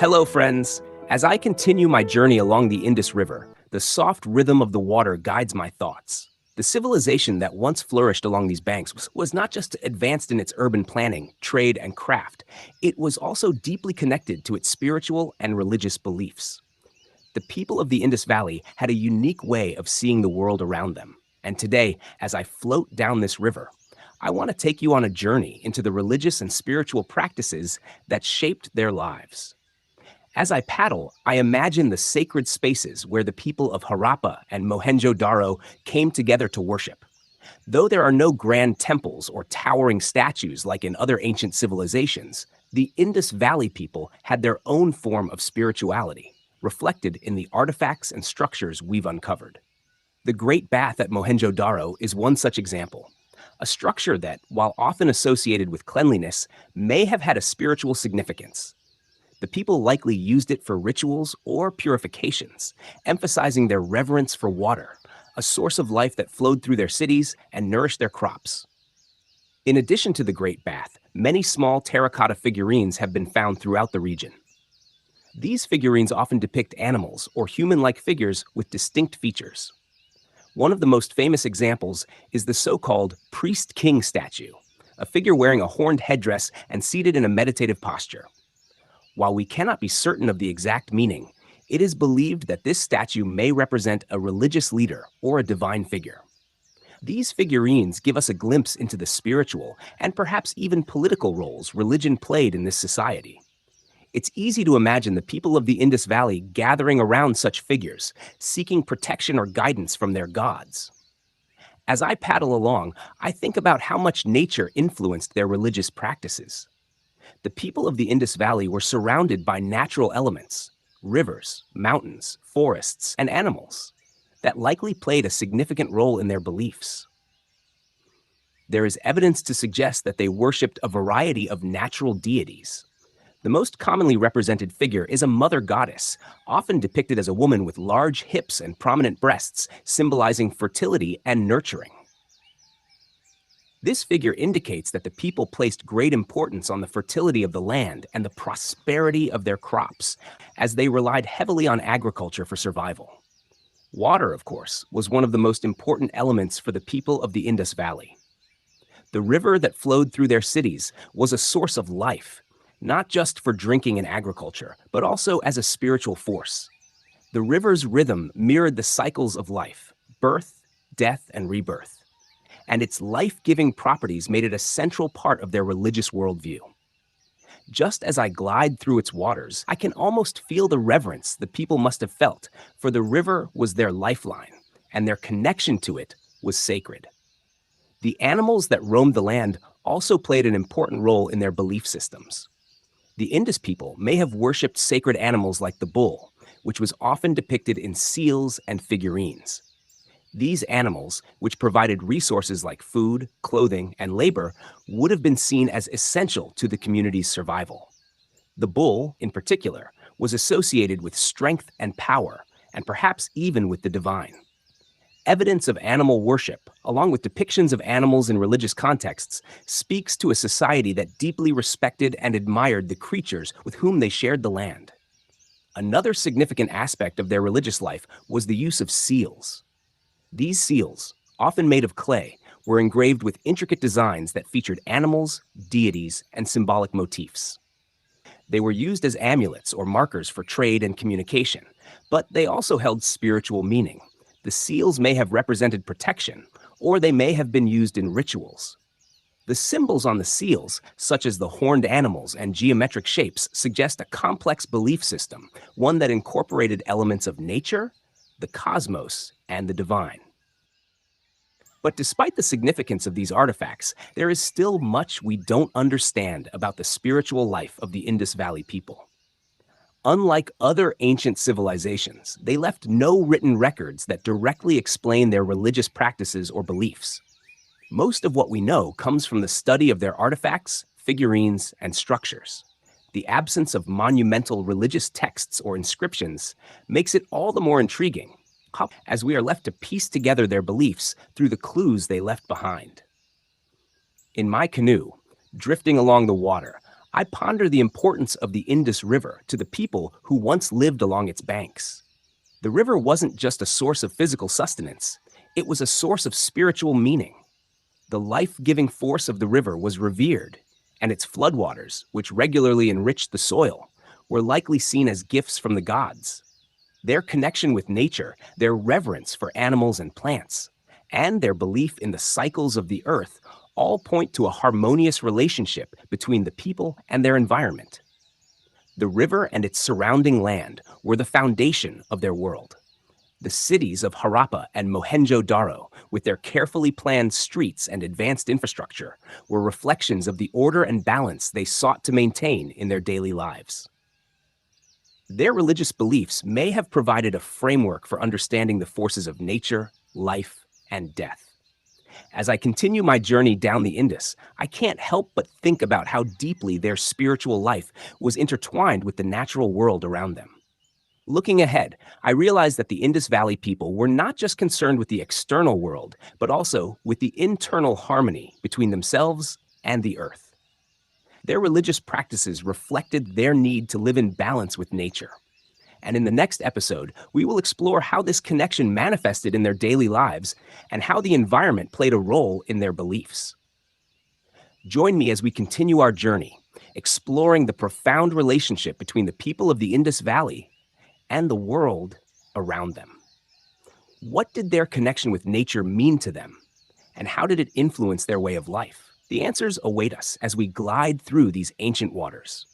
Hello, friends. As I continue my journey along the Indus River, the soft rhythm of the water guides my thoughts. The civilization that once flourished along these banks was not just advanced in its urban planning, trade, and craft, it was also deeply connected to its spiritual and religious beliefs. The people of the Indus Valley had a unique way of seeing the world around them. And today, as I float down this river, I want to take you on a journey into the religious and spiritual practices that shaped their lives. As I paddle, I imagine the sacred spaces where the people of Harappa and Mohenjo-daro came together to worship. Though there are no grand temples or towering statues like in other ancient civilizations, the Indus Valley people had their own form of spirituality, reflected in the artifacts and structures we've uncovered. The Great Bath at Mohenjo-daro is one such example, a structure that, while often associated with cleanliness, may have had a spiritual significance. The people likely used it for rituals or purifications, emphasizing their reverence for water, a source of life that flowed through their cities and nourished their crops. In addition to the Great Bath, many small terracotta figurines have been found throughout the region. These figurines often depict animals or human-like figures with distinct features. One of the most famous examples is the so-called priest-king statue, a figure wearing a horned headdress and seated in a meditative posture. While we cannot be certain of the exact meaning, it is believed that this statue may represent a religious leader or a divine figure. These figurines give us a glimpse into the spiritual and perhaps even political roles religion played in this society. It's easy to imagine the people of the Indus Valley gathering around such figures, seeking protection or guidance from their gods. As I paddle along, I think about how much nature influenced their religious practices. The people of the Indus Valley were surrounded by natural elements, rivers, mountains, forests, and animals, that likely played a significant role in their beliefs. There is evidence to suggest that they worshipped a variety of natural deities. The most commonly represented figure is a mother goddess, often depicted as a woman with large hips and prominent breasts, symbolizing fertility and nurturing. This figure indicates that the people placed great importance on the fertility of the land and the prosperity of their crops, as they relied heavily on agriculture for survival. Water, of course, was one of the most important elements for the people of the Indus Valley. The river that flowed through their cities was a source of life, not just for drinking and agriculture, but also as a spiritual force. The river's rhythm mirrored the cycles of life, birth, death, and rebirth. And its life-giving properties made it a central part of their religious worldview. Just as I glide through its waters, I can almost feel the reverence the people must have felt, for the river was their lifeline, and their connection to it was sacred. The animals that roamed the land also played an important role in their belief systems. The Indus people may have worshipped sacred animals like the bull, which was often depicted in seals and figurines. These animals, which provided resources like food, clothing, and labor, would have been seen as essential to the community's survival. The bull, in particular, was associated with strength and power, and perhaps even with the divine. Evidence of animal worship, along with depictions of animals in religious contexts, speaks to a society that deeply respected and admired the creatures with whom they shared the land. Another significant aspect of their religious life was the use of seals. These seals, often made of clay, were engraved with intricate designs that featured animals, deities, and symbolic motifs. They were used as amulets or markers for trade and communication, but they also held spiritual meaning. The seals may have represented protection, or they may have been used in rituals. The symbols on the seals, such as the horned animals and geometric shapes, suggest a complex belief system, one that incorporated elements of nature, the cosmos, and the divine. But despite the significance of these artifacts, there is still much we don't understand about the spiritual life of the Indus Valley people. Unlike other ancient civilizations, they left no written records that directly explain their religious practices or beliefs. Most of what we know comes from the study of their artifacts, figurines, and structures. The absence of monumental religious texts or inscriptions makes it all the more intriguing, as we are left to piece together their beliefs through the clues they left behind. In my canoe, drifting along the water, I ponder the importance of the Indus River to the people who once lived along its banks. The river wasn't just a source of physical sustenance, it was a source of spiritual meaning. The life-giving force of the river was revered, and its floodwaters, which regularly enriched the soil, were likely seen as gifts from the gods. Their connection with nature, their reverence for animals and plants, and their belief in the cycles of the earth all point to a harmonious relationship between the people and their environment. The river and its surrounding land were the foundation of their world. The cities of Harappa and Mohenjo-daro, with their carefully planned streets and advanced infrastructure, were reflections of the order and balance they sought to maintain in their daily lives. Their religious beliefs may have provided a framework for understanding the forces of nature, life, and death. As I continue my journey down the Indus, I can't help but think about how deeply their spiritual life was intertwined with the natural world around them. Looking ahead, I realize that the Indus Valley people were not just concerned with the external world, but also with the internal harmony between themselves and the earth. Their religious practices reflected their need to live in balance with nature. And in the next episode, we will explore how this connection manifested in their daily lives and how the environment played a role in their beliefs. Join me as we continue our journey, exploring the profound relationship between the people of the Indus Valley and the world around them. What did their connection with nature mean to them? And how did it influence their way of life? The answers await us as we glide through these ancient waters.